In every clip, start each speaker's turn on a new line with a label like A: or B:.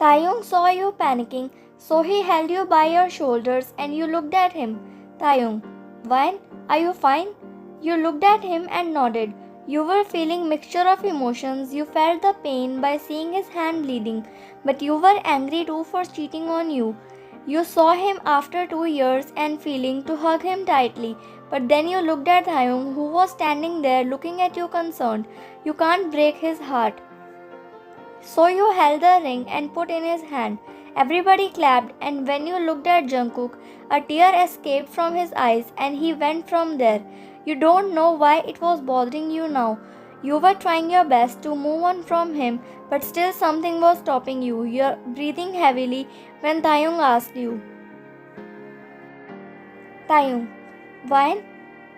A: Taeyong saw you panicking, so he held you by your shoulders and you looked at him. Taeyong, Wine, are you fine? You looked at him and nodded. You were feeling mixture of emotions. You felt the pain by seeing his hand bleeding, but you were angry too for cheating on you. You saw him after 2 years and feeling to hug him tightly, but then you looked at Taeyong who was standing there looking at you concerned. You can't break his heart. So you held the ring and put in his hand. Everybody clapped, and when you looked at Jungkook, a tear escaped from his eyes and he went from there. You don't know why it was bothering you now. You were trying your best to move on from him, but still something was stopping you. You're breathing heavily when Taeyong asked you. Taeyong, Wine?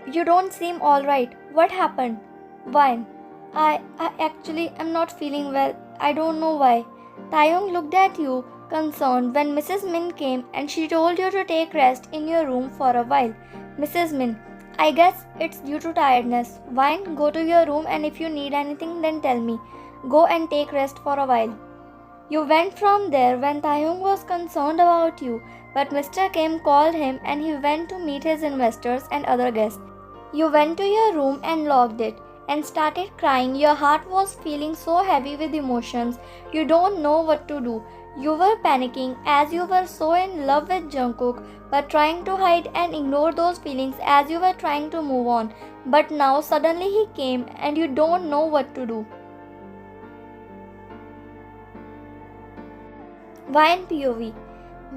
A: You don't seem alright. What happened? Wine. I actually am not feeling well. I don't know why. Taeyong looked at you, concerned, when Mrs. Min came and she told you to take rest in your room for a while. Mrs. Min, I guess it's due to tiredness. Wine, go to your room and if you need anything then tell me. Go and take rest for a while. You went from there when Taeyong was concerned about you, but Mr. Kim called him and he went to meet his investors and other guests. You went to your room and locked it and started crying. Your heart was feeling so heavy with emotions. You don't know what to do. You were panicking as you were so in love with Jungkook, but trying to hide and ignore those feelings as you were trying to move on. But now suddenly he came and you don't know what to do. Why in POV?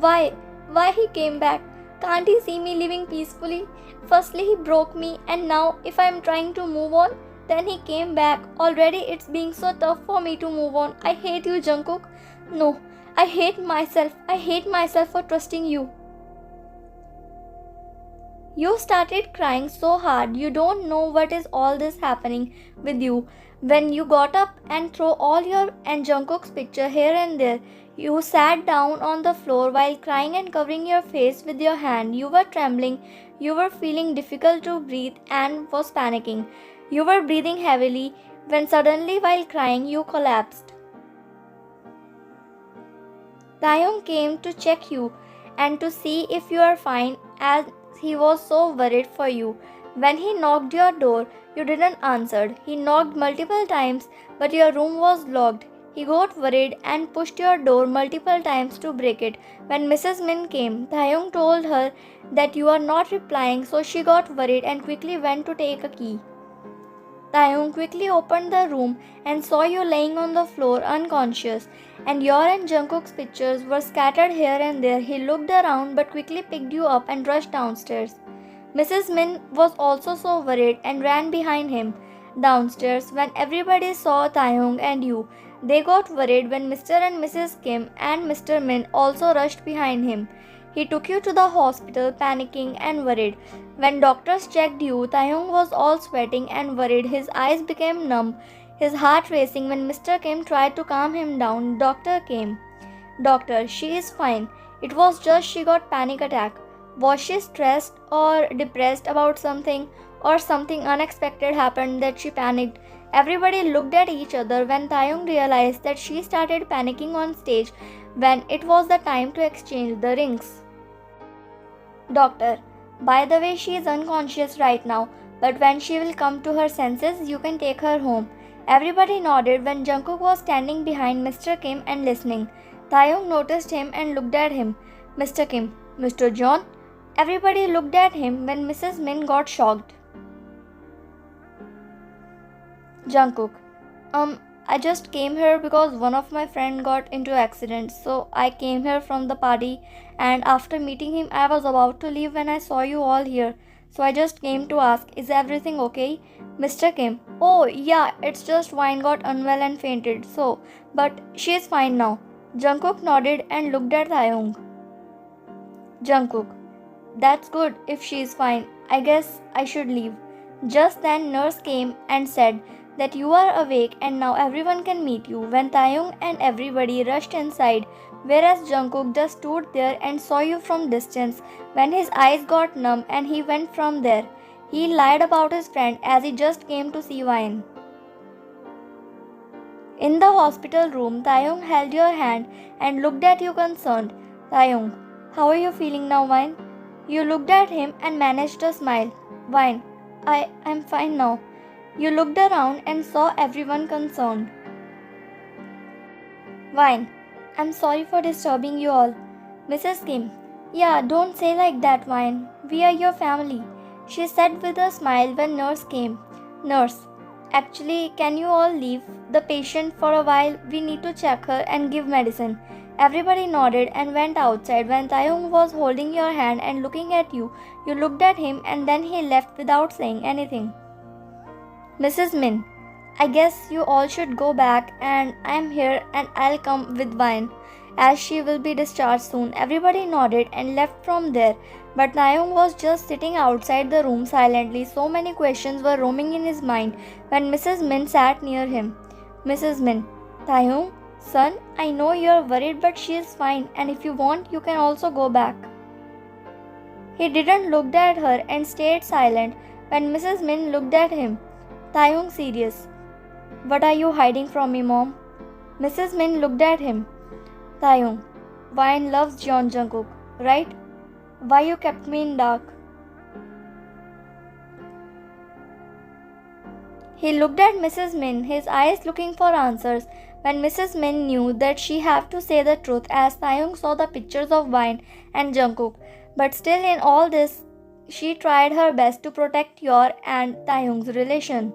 A: Why he came back? Can't he see me living peacefully? Firstly he broke me and now if I am trying to move on, then he came back. Already it's being so tough for me to move on. I hate you, Jungkook. No, I hate myself. I hate myself for trusting you. You started crying so hard. You don't know what is all this happening with you. When you got up and threw all your and Jungkook's picture here and there, you sat down on the floor while crying and covering your face with your hand. You were trembling. You were feeling difficult to breathe and was panicking. You were breathing heavily when suddenly while crying you collapsed. Taeyong came to check you and to see if you are fine as he was so worried for you. When he knocked your door, you didn't answer. He knocked multiple times but your room was locked. He got worried and pushed your door multiple times to break it. When Mrs. Min came, Taeyong told her that you are not replying, so she got worried and quickly went to take a key. Taeyong quickly opened the room and saw you laying on the floor unconscious, and your and Jungkook's pictures were scattered here and there. He looked around but quickly picked you up and rushed downstairs. Mrs. Min was also so worried and ran behind him downstairs. When everybody saw Taeyong and you, they got worried when Mr. and Mrs. Kim and Mr. Min also rushed behind him. He took you to the hospital, panicking and worried. When doctors checked you, Taeyong was all sweating and worried. His eyes became numb, his heart racing. When Mr. Kim tried to calm him down, doctor came. Doctor, she is fine. It was just she got panic attack. Was she stressed or depressed about something, or something unexpected happened that she panicked? Everybody looked at each other when Taeyong realized that she started panicking on stage when it was the time to exchange the rings. Doctor, by the way, she is unconscious right now, but when she will come to her senses, you can take her home. Everybody nodded when Jungkook was standing behind Mr. Kim and listening. Taeyong noticed him and looked at him. Mr. Kim, Mr. John? Everybody looked at him when Mrs. Min got shocked. Jungkook, I just came here because one of my friend got into accident, so I came here from the party, and after meeting him I was about to leave when I saw you all here, so I just came to ask, is everything okay? Mr. Kim, oh yeah, it's just Wine got unwell and fainted, so, but she is fine now. Jungkook nodded and looked at Taeyong. Jungkook, that's good if she is fine. I guess I should leave. Just then nurse came and said that you are awake and now everyone can meet you. When Taeyong and everybody rushed inside, whereas Jungkook just stood there and saw you from distance. When his eyes got numb and he went from there, he lied about his friend as he just came to see Wine. In the hospital room, Taeyong held your hand and looked at you concerned. Taeyong, how are you feeling now, Vine? You looked at him and managed a smile. Vine, I'm fine now. You looked around and saw everyone concerned. Vine, I'm sorry for disturbing you all. Mrs. Kim, yeah, don't say like that, Vine. We are your family, she said with a smile when nurse came. Nurse, actually, can you all leave the patient for a while? We need to check her and give medicine. Everybody nodded and went outside. When Taeyong was holding your hand and looking at you, you looked at him and then he left without saying anything. Mrs. Min, I guess you all should go back and I'm here and I'll come with Vine as she will be discharged soon. Everybody nodded and left from there, but Taeyong was just sitting outside the room silently. So many questions were roaming in his mind when Mrs. Min sat near him. Mrs. Min, Taeyong, son, I know you're worried but she is fine and if you want you can also go back. He didn't look at her and stayed silent when Mrs. Min looked at him. Taeyong serious. What are you hiding from me, Mom? Mrs. Min looked at him. Taeyong, Vine loves Jungkook, right? Why you kept me in dark? He looked at Mrs. Min, his eyes looking for answers. When Mrs. Min knew that she had to say the truth as Taeyong saw the pictures of Vine and Jungkook. But still in all this, she tried her best to protect your and Taeyong's relation.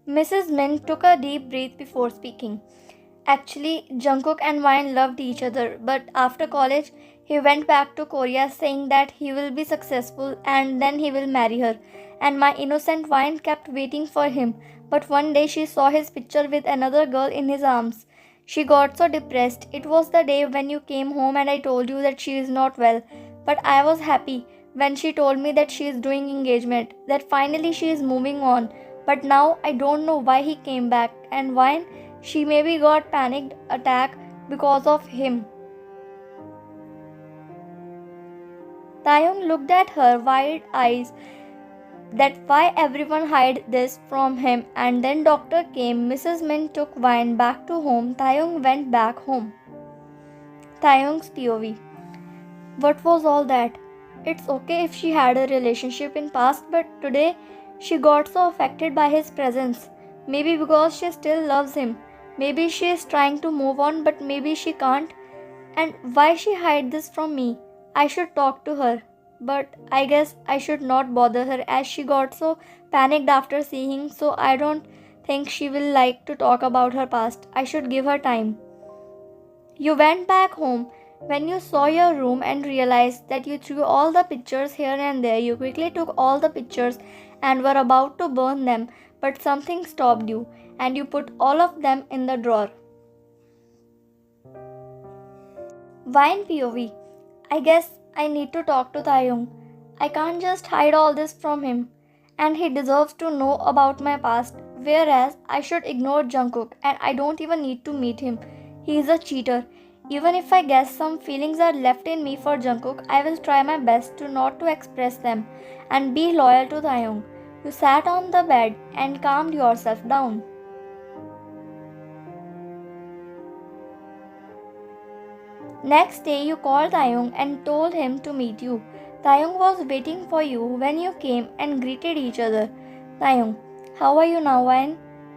A: Mrs. Min took a deep breath before speaking. Actually, Jungkook and Vine loved each other, but after college, he went back to Korea saying that he will be successful and then he will marry her. And my innocent Vine kept waiting for him, but one day she saw his picture with another girl in his arms. She got so depressed. It was the day when you came home and I told you that she is not well. But I was happy when she told me that she is doing engagement, that finally she is moving on. But now I don't know why he came back and why she maybe got panicked attack because of him. Taeyong looked at her wide eyes that why everyone hid this from him and then doctor came. Mrs. Min took Vine back to home. Taeyong went back home. Taeyong's POV. What was all that? It's okay if she had a relationship in past but today she got so affected by his presence. Maybe because she still loves him. Maybe she is trying to move on but maybe she can't. And why she hide this from me? I should talk to her. But I guess I should not bother her as she got so panicked after seeing, so I don't think she will like to talk about her past. I should give her time. You went back home. When you saw your room and realized that you threw all the pictures here and there, you quickly took all the pictures and were about to burn them, but something stopped you and you put all of them in the drawer. Vine POV. I guess I need to talk to Taeyong. I can't just hide all this from him. And he deserves to know about my past. Whereas I should ignore Jungkook and I don't even need to meet him. He is a cheater. Even if I guess some feelings are left in me for Jungkook, I will try my best to not to express them and be loyal to Taeyong. You sat on the bed and calmed yourself down. Next day, you called Taeyong and told him to meet you. Taeyong was waiting for you when you came and greeted each other. Taeyong, how are you now, Vine?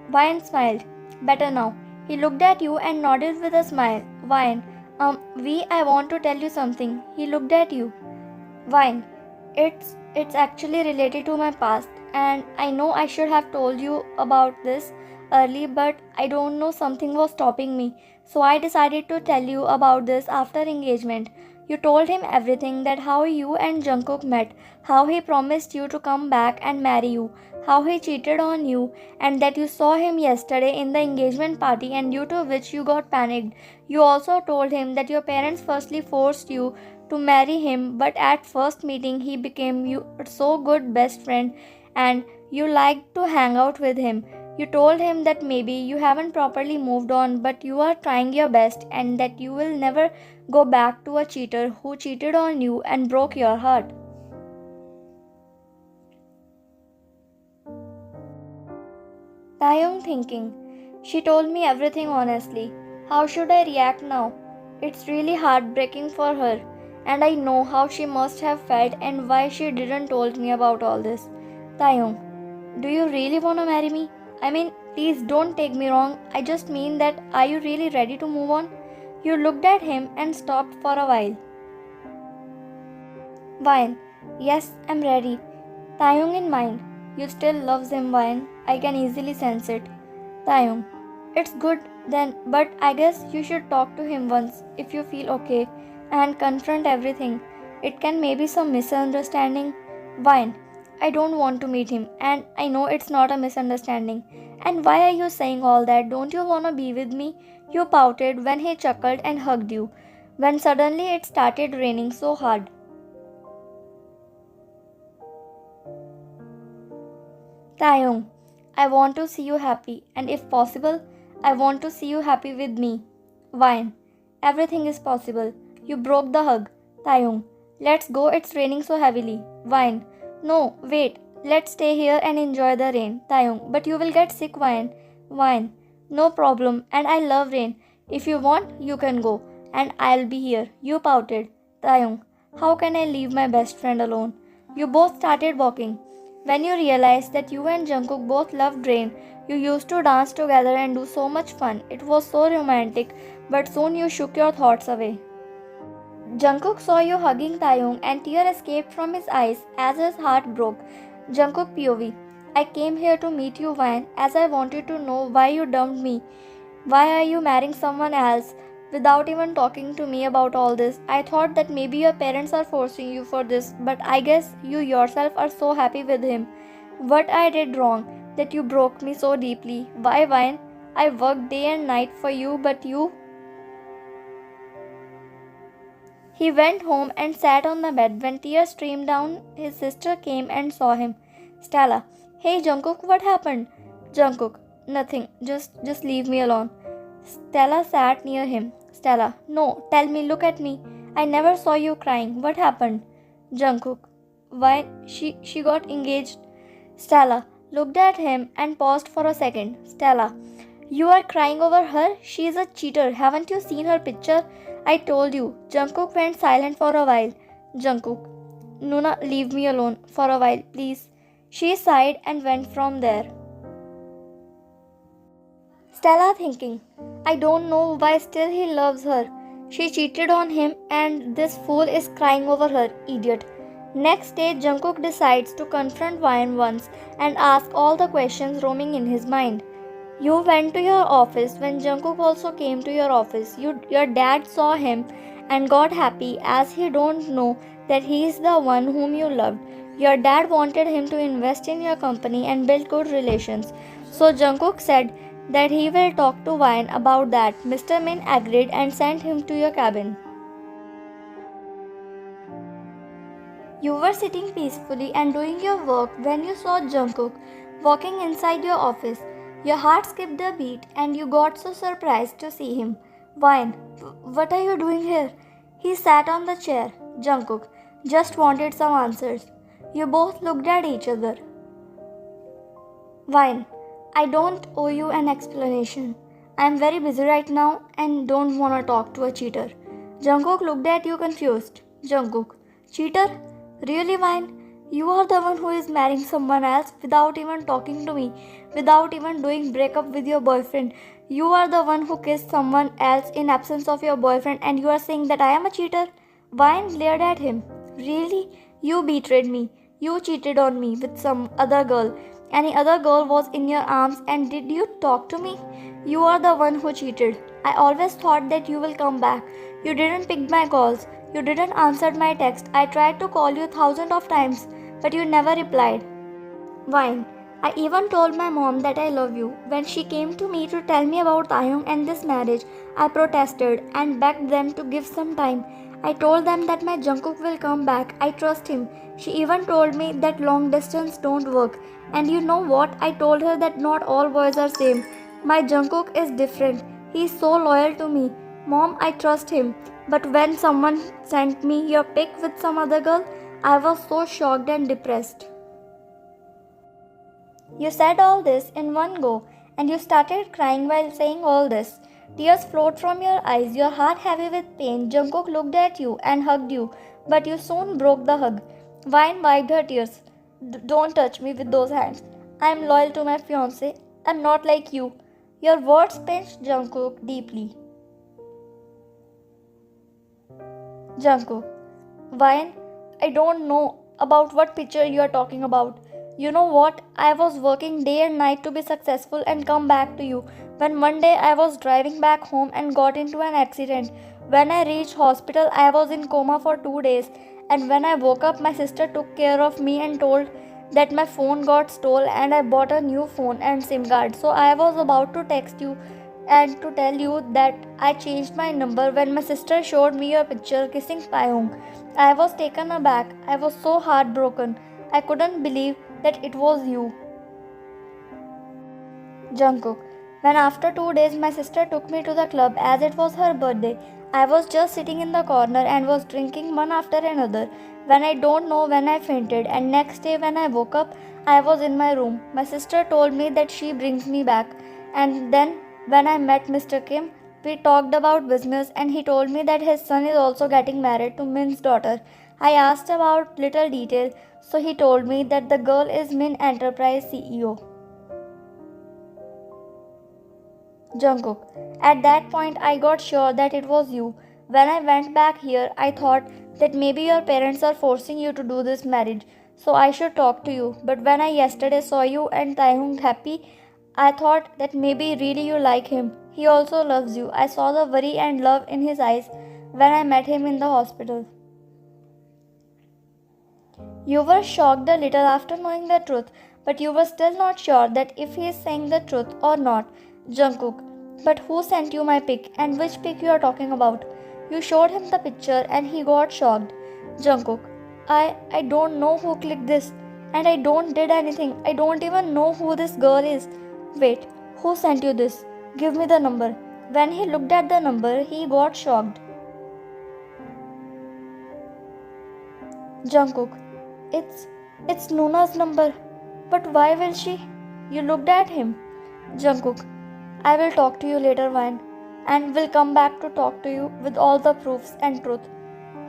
A: Vine smiled. Better now. He looked at you and nodded with a smile. Vine, I want to tell you something. He looked at you. Vine, it's actually related to my past and I know I should have told you about this early but I don't know something was stopping me. So I decided to tell you about this after engagement. You told him everything that how you and Jungkook met, how he promised you to come back and marry you, how he cheated on you and that you saw him yesterday in the engagement party and due to which you got panicked. You also told him that your parents firstly forced you to marry him but at first meeting he became your so good best friend and you liked to hang out with him. You told him that maybe you haven't properly moved on but you are trying your best and that you will never go back to a cheater who cheated on you and broke your heart. Taeyong thinking. She told me everything honestly. How should I react now? It's really heartbreaking for her, and I know how she must have felt and why she didn't told me about all this. Taeyong, do you really want to marry me? I mean, please don't take me wrong. I just mean that are you really ready to move on? You looked at him and stopped for a while. Vine, yes, I'm ready. Taeyong in mind. You still loves him, Vine. I can easily sense it. Taeyong, it's good then, but I guess you should talk to him once if you feel okay and confront everything. It can maybe some misunderstanding. Vine, I don't want to meet him and I know it's not a misunderstanding. And why are you saying all that? Don't you want to be with me? You pouted when he chuckled and hugged you. When suddenly it started raining so hard. Taeyong, I want to see you happy, and if possible, I want to see you happy with me. Vine, everything is possible. You broke the hug. Taeyong, let's go, it's raining so heavily. Vine, no, wait, let's stay here and enjoy the rain. Taeyong, but you will get sick, Vine. Vine, no problem, and I love rain. If you want, you can go, and I'll be here. You pouted. Taeyong, how can I leave my best friend alone? You both started walking. When you realized that you and Jungkook both loved rain, you used to dance together and do so much fun. It was so romantic, but soon you shook your thoughts away. Jungkook saw you hugging Taeyong and tear escaped from his eyes as his heart broke. Jungkook POV. I came here to meet you, Vine, as I wanted to know why you dumped me. Why are you marrying someone else? Without even talking to me about all this, I thought that maybe your parents are forcing you for this, but I guess you yourself are so happy with him. What I did wrong, that you broke me so deeply. Why, Vine? I worked day and night for you, but you. He went home and sat on the bed. When tears streamed down, his sister came and saw him. Stella, hey Jungkook, what happened? Jungkook, nothing. Just leave me alone. Stella sat near him. Stella, no, tell me, look at me. I never saw you crying. What happened? Jungkook, why she got engaged. Stella looked at him and paused for a second. Stella, you are crying over her? She is a cheater. Haven't you seen her picture? I told you. Jungkook went silent for a while. Jungkook, Nuna, leave me alone for a while, please. She sighed and went from there. Stella thinking, I don't know why still he loves her. She cheated on him and this fool is crying over her, idiot. Next day, Jungkook decides to confront Ryan once and ask all the questions roaming in his mind. You went to your office when Jungkook also came to your office. Your dad saw him and got happy as he don't know that he is the one whom you loved. Your dad wanted him to invest in your company and build good relations. So Jungkook said that he will talk to Ryan about that. Mr. Min agreed and sent him to your cabin. You were sitting peacefully and doing your work when you saw Jungkook walking inside your office. Your heart skipped a beat and you got so surprised to see him. Vine, what are you doing here? He sat on the chair. Jungkook, just wanted some answers. You both looked at each other. Vine, I don't owe you an explanation. I am very busy right now and don't want to talk to a cheater. Jungkook looked at you confused. Jungkook, cheater? Really, Vine? You are the one who is marrying someone else without even talking to me, without even doing breakup with your boyfriend. You are the one who kissed someone else in absence of your boyfriend and you are saying that I am a cheater? Vine glared at him. Really? You betrayed me. You cheated on me with some other girl. Any other girl was in your arms and did you talk to me? You are the one who cheated. I always thought that you will come back. You didn't pick my calls. You didn't answer my text. I tried to call you thousands of times, but you never replied. Vine, I even told my mom that I love you. When she came to me to tell me about Taeyong and this marriage, I protested and begged them to give some time. I told them that my Jungkook will come back. I trust him. She even told me that long distance don't work. And you know what? I told her that not all boys are same. My Jungkook is different. He is so loyal to me. Mom, I trust him. But when someone sent me your pic with some other girl, I was so shocked and depressed. You said all this in one go, and you started crying while saying all this. Tears flowed from your eyes, your heart heavy with pain. Jungkook looked at you and hugged you, but you soon broke the hug. Vine wiped her tears. Don't touch me with those hands. I am loyal to my fiance. I'm not like you. Your words pinched Jungkook deeply. Jungkook. Vine, I don't know about what picture you are talking about. You know what? I was working day and night to be successful and come back to you. When one day I was driving back home and got into an accident. When I reached hospital, I was in coma for 2 days. And when I woke up, my sister took care of me and told that my phone got stolen and I bought a new phone and SIM card. So I was about to text you and to tell you that I changed my number when my sister showed me your picture kissing Pyong. I was taken aback. I was so heartbroken. I couldn't believe that it was you. Jungkook. When after 2 days my sister took me to the club as it was her birthday, I was just sitting in the corner and was drinking one after another. When I don't know when I fainted, and next day when I woke up, I was in my room. My sister told me that she brings me back. And then when I met Mr. Kim, we talked about business and he told me that his son is also getting married to Min's daughter. I asked about little detail, so he told me that the girl is Min Enterprise CEO. Jungkook. At that point, I got sure that it was you. When I went back here, I thought that maybe your parents are forcing you to do this marriage, so I should talk to you. But when I yesterday saw you and Taehyung happy, I thought that maybe really you like him. He also loves you. I saw the worry and love in his eyes when I met him in the hospital. You were shocked a little after knowing the truth, but you were still not sure that if he is saying the truth or not. Jungkook. But who sent you my pic and which pic you are talking about? You showed him the picture and he got shocked. Jungkook. I don't know who clicked this and I don't did anything. I don't even know who this girl is. Wait, who sent you this? Give me the number. When he looked at the number, he got shocked. Jungkook. It's Nuna's number. But why will she? You looked at him. Jungkook. I will talk to you later, Vine, and will come back to talk to you with all the proofs and truth.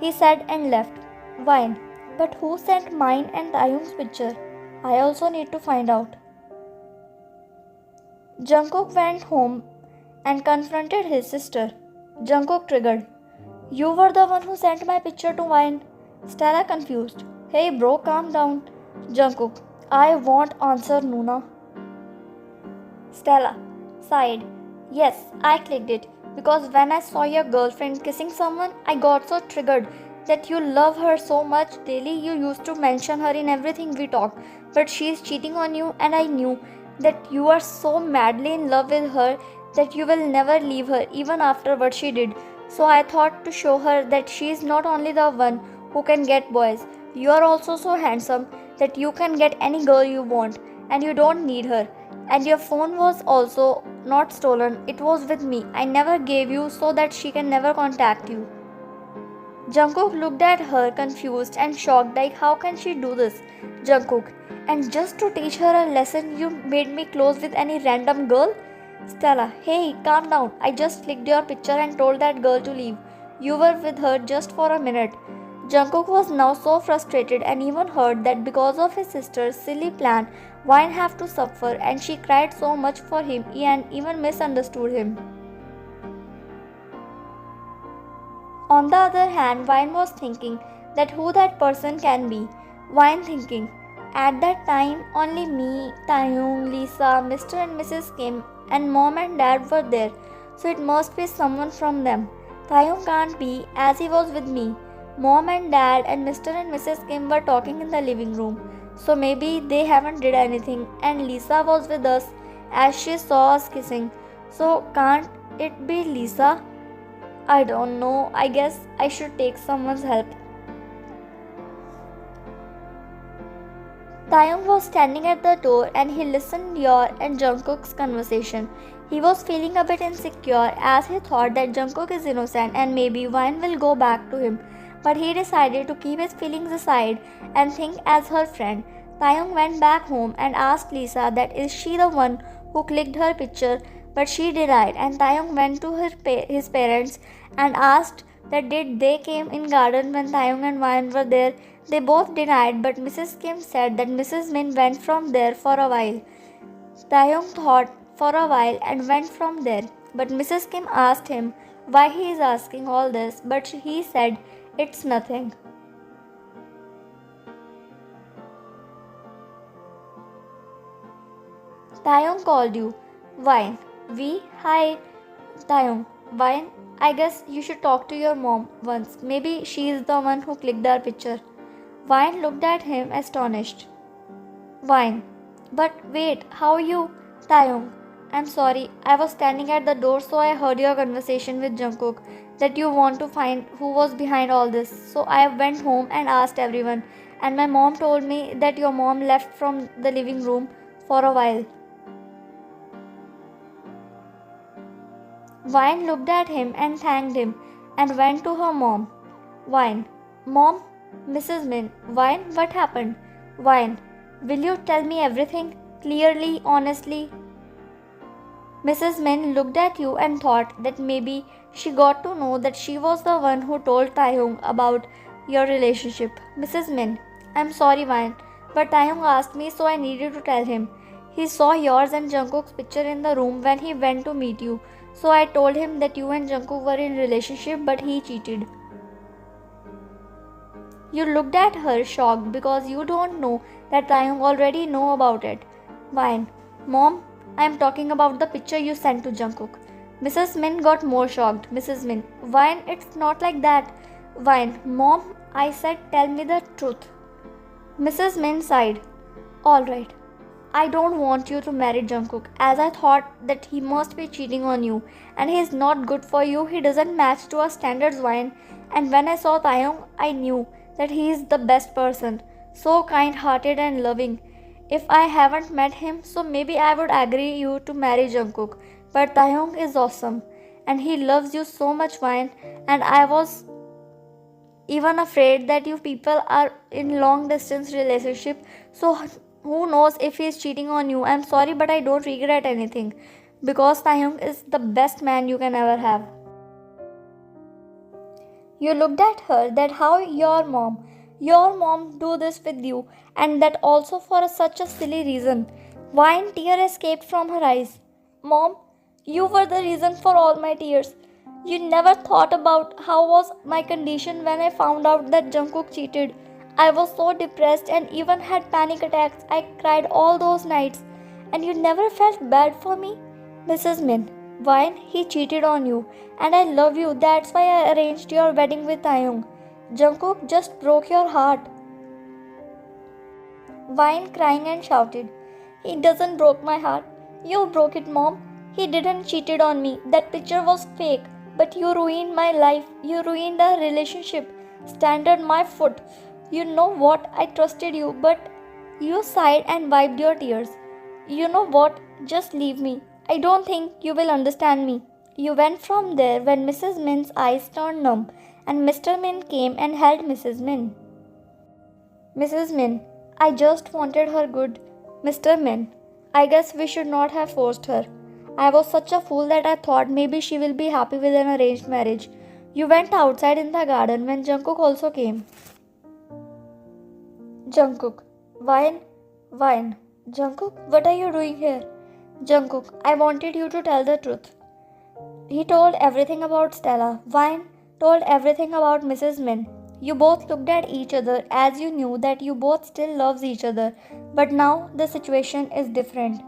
A: He said and left. Vine. But who sent mine and Taehyung's picture? I also need to find out. Jungkook went home and confronted his sister. Jungkook triggered. You were the one who sent my picture to Vine. Stella confused. Hey bro, calm down. Jungkook. I won't answer, Nuna. Stella sighed. Yes, I clicked it because when I saw your girlfriend kissing someone, I got so triggered that you love her so much. Daily, you used to mention her in everything we talk, but she is cheating on you, and I knew that you are so madly in love with her that you will never leave her even after what she did. So I thought to show her that she is not only the one who can get boys, you are also so handsome that you can get any girl you want and you don't need her. And your phone was also not stolen, it was with me. I never gave you so that she can never contact you. Jungkook looked at her confused and shocked like how can she do this? Jungkook. And just to teach her a lesson you made me close with any random girl? Stella. Hey, calm down. I just clicked your picture and told that girl to leave. You were with her just for a minute. Jungkook was now so frustrated and even hurt that because of his sister's silly plan, Vine have to suffer and she cried so much for him and even misunderstood him. On the other hand, Vine was thinking that who that person can be. Vine thinking, at that time only me, Taehyung, Lisa, Mr. and Mrs. Kim and mom and dad were there, so it must be someone from them. Taehyung can't be as he was with me. Mom and dad and Mr. and Mrs. Kim were talking in the living room, so maybe they haven't did anything and Lisa was with us as she saw us kissing. So can't it be Lisa? I don't know. I guess I should take someone's help. Taehyung was standing at the door and he listened Yor and Jungkook's conversation. He was feeling a bit insecure as he thought that Jungkook is innocent and maybe Vine will go back to him. But he decided to keep his feelings aside and think as her friend. Taeyong went back home and asked Lisa that is she the one who clicked her picture, but she denied, and Taeyong went to his parents and asked that did they came in garden when Taeyong and Wine were there. They both denied, but Mrs. Kim said that Mrs. Min went from there for a while. Taeyong thought for a while and went from there, but Mrs. Kim asked him why he is asking all this, but he said it's nothing. Taeyong called you. Wine. We? Hi. Taeyong. Wine. I guess you should talk to your mom once. Maybe she is the one who clicked our picture. Wine looked at him astonished. Wine. But wait, how you? Taeyong. I'm sorry, I was standing at the door so I heard your conversation with Jungkook that you want to find who was behind all this. So I went home and asked everyone, and my mom told me that your mom left from the living room for a while. Wine looked at him and thanked him and went to her mom. Wine. Mom? Mrs. Min. Wine, what happened? Wine. Will you tell me everything? Clearly, honestly? Mrs. Min looked at you and thought that maybe she got to know that she was the one who told Taeyong about your relationship. Mrs. Min. I'm sorry, Wine, but Taeyong asked me so I needed to tell him. He saw yours and Jungkook's picture in the room when he went to meet you. So I told him that you and Jungkook were in relationship but he cheated. You looked at her shocked because you don't know that Taeyong already know about it. Wine. Mom, I am talking about the picture you sent to Jungkook. Mrs. Min got more shocked. Mrs. Min. Wine, it's not like that. Wine. Mom, I said tell me the truth. Mrs. Min sighed. Alright. I don't want you to marry Jungkook as I thought that he must be cheating on you and he is not good for you. He doesn't match to our standards, Wine. And when I saw Taeyong, I knew that he is the best person. So kind-hearted and loving. If I haven't met him, so maybe I would agree you to marry Jungkook. But Taeyong is awesome and he loves you so much, Wine. And I was even afraid that you people are in long distance relationship. So who knows if he is cheating on you. I'm sorry but I don't regret anything. Because Taeyong is the best man you can ever have. You looked at her that how your mom do this with you and that also for such a silly reason. Wine tear escaped from her eyes. Mom, you were the reason for all my tears. You never thought about how was my condition when I found out that Jungkook cheated. I was so depressed and even had panic attacks. I cried all those nights and you never felt bad for me. Mrs. Min. Wine, he cheated on you and I love you. That's why I arranged your wedding with Taeyong. Jungkook just broke your heart. Wine crying and shouted. He doesn't broke my heart. You broke it, Mom. He didn't cheated on me. That picture was fake. But you ruined my life. You ruined our relationship. Standard my foot. You know what? I trusted you, but you sighed and wiped your tears. You know what? Just leave me. I don't think you will understand me. You went from there when Mrs. Min's eyes turned numb and Mr. Min came and held Mrs. Min. Mrs. Min, I just wanted her good. Mr. Min, I guess we should not have forced her. I was such a fool that I thought maybe she will be happy with an arranged marriage. You went outside in the garden when Jungkook also came. Jungkook, Wine. Jungkook, what are you doing here? Jungkook, I wanted you to tell the truth. He told everything about Stella. Wine told everything about Mrs. Min. You both looked at each other as you knew that you both still loves each other. But now the situation is different.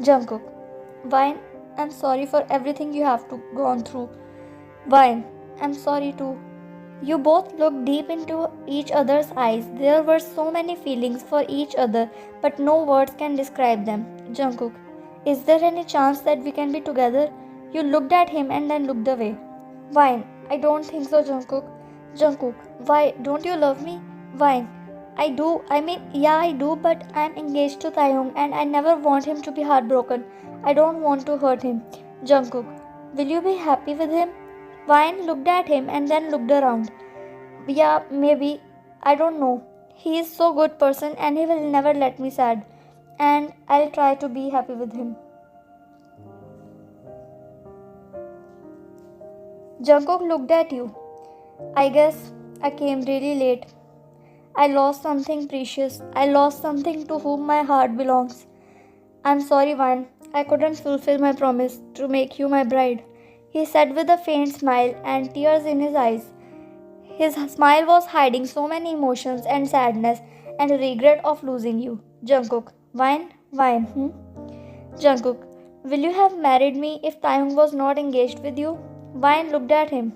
A: Jungkook, Wine, I'm sorry for everything you have gone through. Wine, I'm sorry too. You both looked deep into each other's eyes. There were so many feelings for each other, but no words can describe them. Jungkook, is there any chance that we can be together? You looked at him and then looked away. Wine, I don't think so, Jungkook. Jungkook, why don't you love me? Wine, I do. Yeah, I do, but I'm engaged to Taeyong and I never want him to be heartbroken. I don't want to hurt him. Jungkook, will you be happy with him? Wine looked at him and then looked around. Yeah, maybe. I don't know. He is so good person and he will never let me sad. And I'll try to be happy with him. Jungkook looked at you. I guess I came really late. I lost something precious. I lost something to whom my heart belongs. I'm sorry, Van. I couldn't fulfill my promise to make you my bride. He said with a faint smile and tears in his eyes. His smile was hiding so many emotions and sadness and regret of losing you. Jungkook, Vine, Jungkook, will you have married me if Taehyung was not engaged with you? Vine looked at him.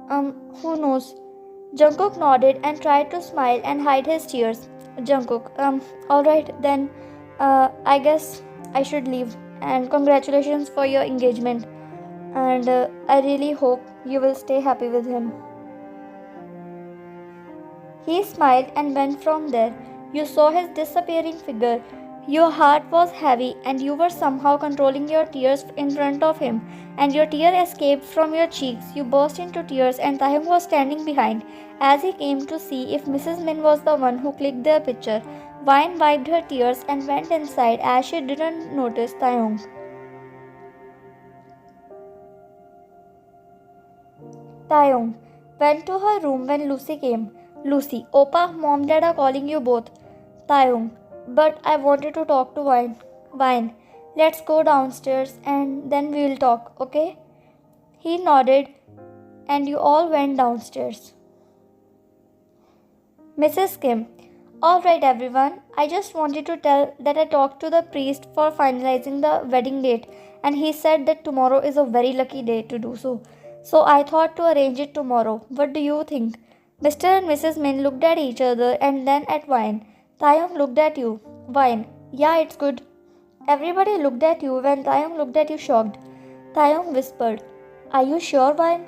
A: Who knows? Jungkook nodded and tried to smile and hide his tears. Jungkook, alright then, I guess I should leave. And congratulations for your engagement. And I really hope you will stay happy with him. He smiled and went from there. You saw his disappearing figure. Your heart was heavy and you were somehow controlling your tears in front of him, and your tear escaped from your cheeks. You burst into tears and Taehyung was standing behind as he came to see if Mrs. Min was the one who clicked their picture. Vine wiped her tears and went inside as she didn't notice Taehyung. Taehyung went to her room when Lucy came. Lucy, Oppa, Mom, Dad are calling you both. Taehyung, but I wanted to talk to Vine. Vine, let's go downstairs and then we'll talk, okay? He nodded and you all went downstairs. Mrs. Kim, alright everyone, I just wanted to tell that I talked to the priest for finalizing the wedding date and he said that tomorrow is a very lucky day to do so. So I thought to arrange it tomorrow. What do you think? Mr. and Mrs. Min looked at each other and then at Vine. Taehyung looked at you. Vine, yeah, it's good. Everybody looked at you when Taehyung looked at you shocked. Taehyung whispered, are you sure, Vine?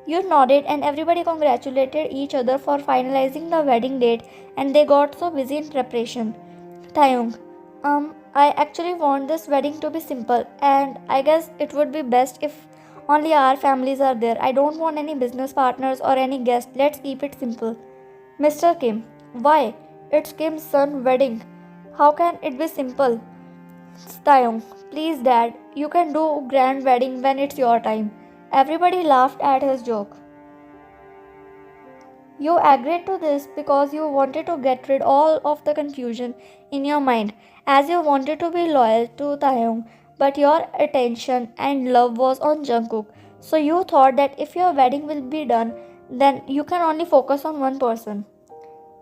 A: You nodded and everybody congratulated each other for finalizing the wedding date and they got so busy in preparation. Taehyung, I actually want this wedding to be simple and I guess it would be best if only our families are there. I don't want any business partners or any guests. Let's keep it simple. Mr. Kim, why? It's Kim's son's wedding. How can it be simple? Taehyung, please dad, you can do grand wedding when it's your time. Everybody laughed at his joke. You agreed to this because you wanted to get rid all of the confusion in your mind, as you wanted to be loyal to Taehyung, but your attention and love was on Jungkook. So you thought that if your wedding will be done, then you can only focus on one person.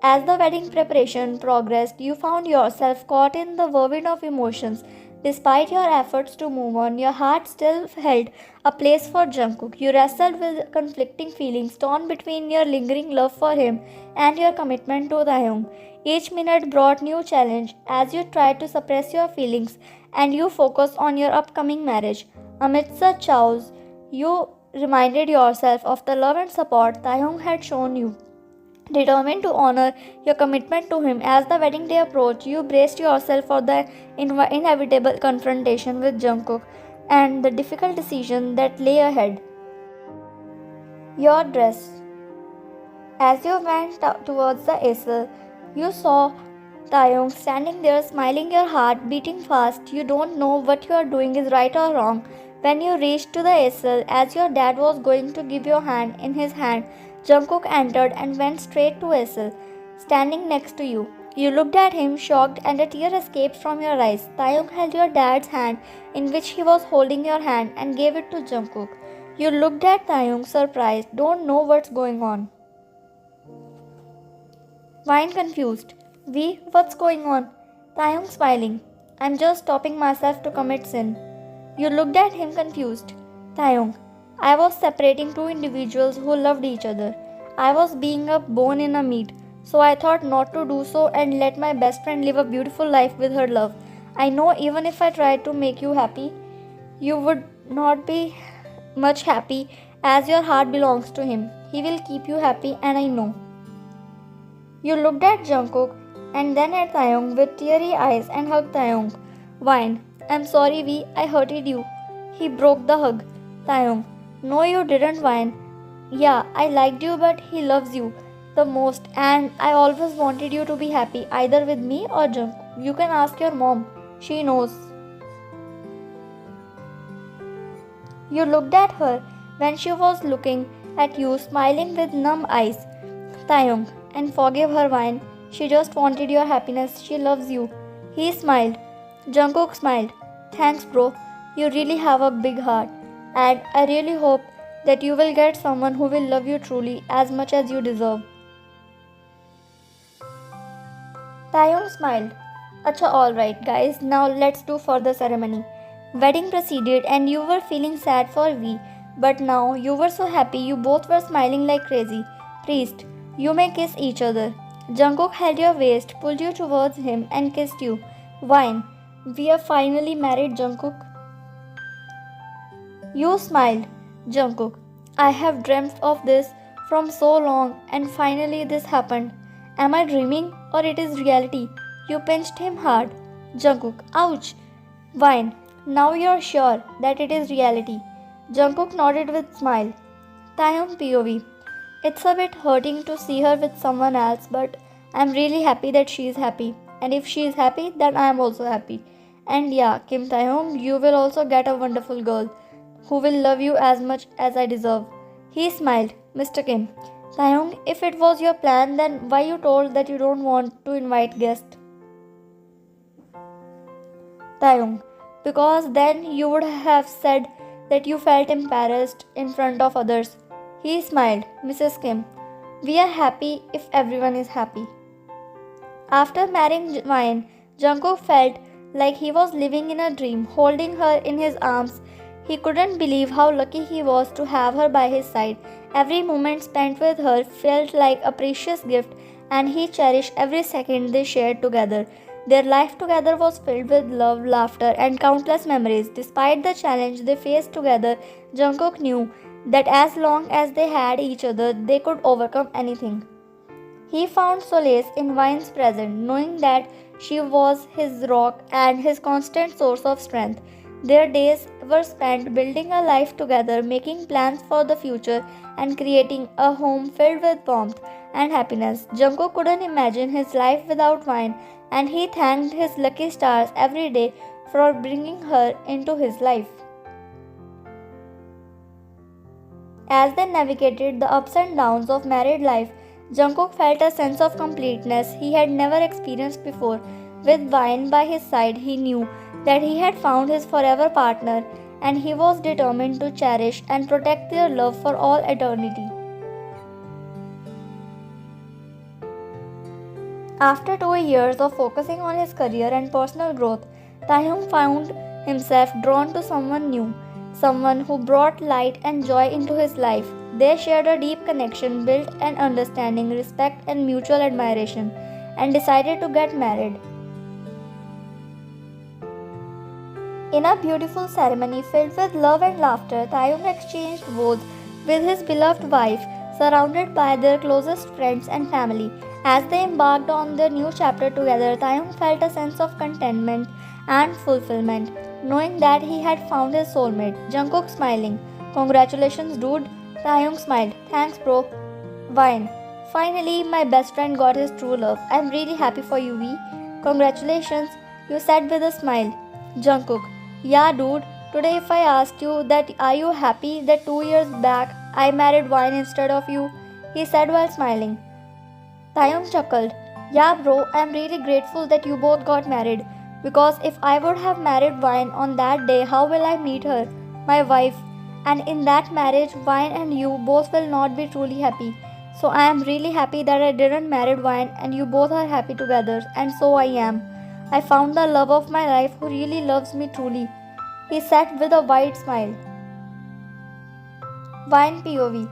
A: As the wedding preparation progressed, you found yourself caught in the whirlwind of emotions. Despite your efforts to move on, your heart still held a place for Jungkook. You wrestled with conflicting feelings, torn between your lingering love for him and your commitment to Taehyung. Each minute brought new challenge as you tried to suppress your feelings and you focused on your upcoming marriage. Amidst the chaos, you reminded yourself of the love and support Taehyung had shown you. Determined to honor your commitment to him as the wedding day approached, you braced yourself for the inevitable confrontation with Jungkook and the difficult decision that lay ahead. Your dress. As you went towards the easel, you saw Taehyung standing there smiling, your heart beating fast. You don't know what you are doing is right or wrong. When you reached to the easel, as your dad was going to give your hand in his hand, Jungkook entered and went straight to Esel, standing next to you. You looked at him, shocked, and a tear escaped from your eyes. Taehyung held your dad's hand, in which he was holding your hand, and gave it to Jungkook. You looked at Taehyung, surprised, don't know what's going on. Vine confused. What's going on? Taehyung smiling. I'm just stopping myself to commit sin. You looked at him confused. Taehyung, I was separating two individuals who loved each other. I was being a bone in a meat, so I thought not to do so and let my best friend live a beautiful life with her love. I know even if I tried to make you happy, you would not be much happy as your heart belongs to him. He will keep you happy and I know. You looked at Jungkook and then at Taehyung with teary eyes and hugged Taehyung. Vine, I'm sorry I hurted you. He broke the hug. Taehyung, no you didn't, Vine. Yeah, I liked you but he loves you. the most, and I always wanted you to be happy either with me or Jungkook. You can ask your mom. She knows. You looked at her when she was looking at you, smiling with numb eyes. Taeyong, and forgive her wine. She just wanted your happiness. She loves you. He smiled. Jungkook smiled. Thanks, bro. You really have a big heart. And I really hope that you will get someone who will love you truly as much as you deserve. Taeyong smiled. Acha, alright, guys. Now let's do for the ceremony. Wedding proceeded, and you were feeling sad for V. But now you were so happy you both were smiling like crazy. Priest, you may kiss each other. Jungkook held your waist, pulled you towards him, and kissed you. Wine. We are finally married, Jungkook. You smiled. Jungkook, I have dreamt of this from so long, and finally this happened. Am I dreaming or it is reality? You pinched him hard. Jungkook, ouch. Wine. Now you're sure that it is reality. Jungkook nodded with smile. Taeyong POV. It's a bit hurting to see her with someone else, but I'm really happy that she is happy. And if she is happy, then I am also happy. And yeah, Kim Taeyong, you will also get a wonderful girl who will love you as much as I deserve. He smiled. Mr. Kim. Taeyong, if it was your plan, then why you told that you don't want to invite guests? Taeyong. Because then you would have said that you felt embarrassed in front of others. He smiled. Mrs. Kim. We are happy if everyone is happy. After marrying Wine, Jungkook felt like he was living in a dream, holding her in his arms. He couldn't believe how lucky he was to have her by his side. Every moment spent with her felt like a precious gift, and he cherished every second they shared together. Their life together was filled with love, laughter, and countless memories. Despite the challenge they faced together, Jungkook knew that as long as they had each other, they could overcome anything. He found solace in Wine's presence, knowing that she was his rock and his constant source of strength. Their days were spent building a life together, making plans for the future, and creating a home filled with warmth and happiness. Jungkook couldn't imagine his life without Wine, and he thanked his lucky stars every day for bringing her into his life. As they navigated the ups and downs of married life, Jungkook felt a sense of completeness he had never experienced before. With Wine by his side, he knew that he had found his forever partner, and he was determined to cherish and protect their love for all eternity. After 2 years of focusing on his career and personal growth, Taeyong found himself drawn to someone new, someone who brought light and joy into his life. They shared a deep connection, built an understanding, respect, and mutual admiration, and decided to get married. In a beautiful ceremony filled with love and laughter, Taeyong exchanged vows with his beloved wife, surrounded by their closest friends and family. As they embarked on their new chapter together, Taeyong felt a sense of contentment and fulfillment, knowing that he had found his soulmate. Jungkook smiling. Congratulations, dude. Taeyong smiled. Thanks, bro. Wine. Finally, my best friend got his true love. I'm really happy for you, V. Congratulations, you said with a smile. Jungkook. Yeah, dude. Today, if I asked you that are you happy that 2 years back I married Wine instead of you? He said while smiling. Taeyong chuckled. Yeah, bro, I'm really grateful that you both got married. Because if I would have married Wine on that day, how will I meet her? My wife. And in that marriage, Wine and you both will not be truly happy. So I am really happy that I didn't marry Wine and you both are happy together. And so I am. I found the love of my life who really loves me truly. He said with a wide smile. Wine POV.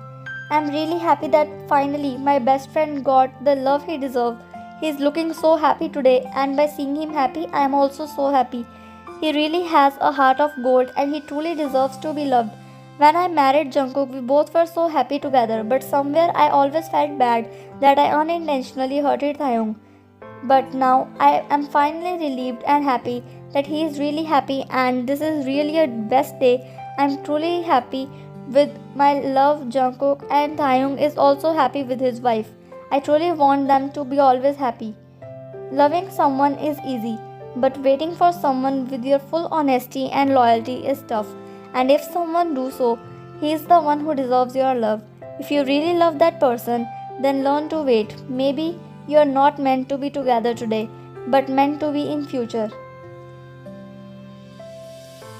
A: I'm really happy that finally my best friend got the love he deserved. He is looking so happy today, and by seeing him happy, I am also so happy. He really has a heart of gold and he truly deserves to be loved. When I married Jungkook, we both were so happy together, but somewhere I always felt bad that I unintentionally hurted Taeyong. But now I am finally relieved and happy that he is really happy, and this is really a best day. I am truly happy with my love Jungkook, and Taeyong is also happy with his wife. I truly want them to be always happy. Loving someone is easy, but waiting for someone with your full honesty and loyalty is tough. And if someone do so, he is the one who deserves your love. If you really love that person, then learn to wait. Maybe you are not meant to be together today, but meant to be in future.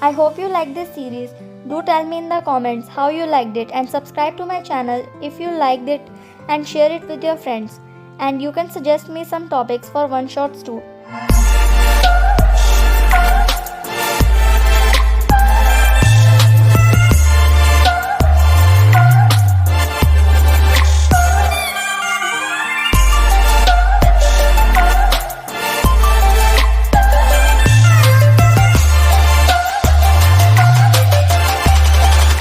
A: I hope you liked this series. Do tell me in the comments how you liked it and subscribe to my channel if you liked it and share it with your friends. And you can suggest me some topics for one shots too.